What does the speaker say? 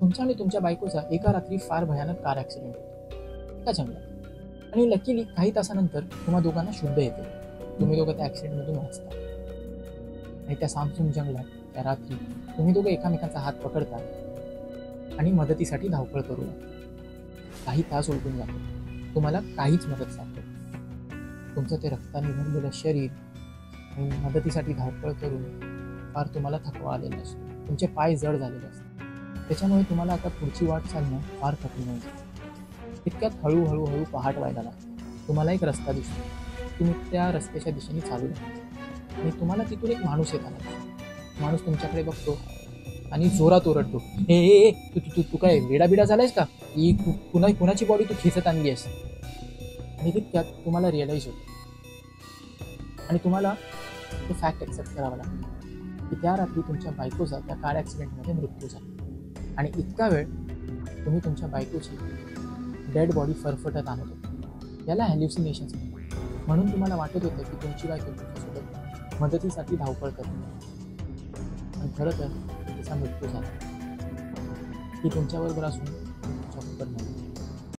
तुमचा आणि तुमच्या बायकोचा एका रात्री फार भयानक कार ॲक्सिडेंट होतो एका जंगलात. आणि लकीली काही तासानंतर तुम्हा दोघांना शुद्ध येते. तुम्ही दोघं त्या ॲक्सिडेंटमधून वाचता. आणि त्या सामसूम जंगलात त्या रात्री तुम्ही दोघं एकमेकांचा हात पकडता आणि मदतीसाठी धावपळ करू लागता. काही तास उलटून जातो. तुम्हाला काहीच मदत सापडत. तुमचं ते रक्ताने भरलेलं शरीर आणि मदतीसाठी धावपळ करून फार तुम्हाला थकवा आलेला असतो. तुमचे पाय जड झालेले असतात. त्याच्यामुळे तुम्हाला आता पुढची वाट चालणं फार कठीण होईल. इतक्यात हळूहळू पहाट व्हायला लागते. तुम्हाला एक रस्ता दिसतो. तुम्ही त्या रस्त्याच्या दिशेने चालू लागता आणि तुम्हाला तिथून एक माणूस येत आला. माणूस तुमच्याकडे बघतो आणि जोरात ओरडतो, ए तू तू तू काय वेडाबिडा झालायस का? ही कुणाची बॉडी तू खेचत आणली आहेस? आणि तितक्यात तुम्हाला रिअलाइज होतं आणि तुम्हाला तो फॅक्ट ॲक्सेप्ट करावा लागतो की त्या रात्री तुमच्या बायकोचा त्या कार ॲक्सिडेंटमध्ये मृत्यू झाला. आणि इतका वेळ तुम्ही तुमच्या बायकोची डेड बॉडी फरफटत आणत होता. याला हॅल्युसिनेशन्स म्हणतात. म्हणून तुम्हाला वाटत होतं की तुमची बायको तुमच्यासोबत मदतीसाठी धावपळ करते. पण खरं तर तिचा मृत्यू झाला. ती तुमच्याबरोबर असून तुमच्याबरोबर नाही.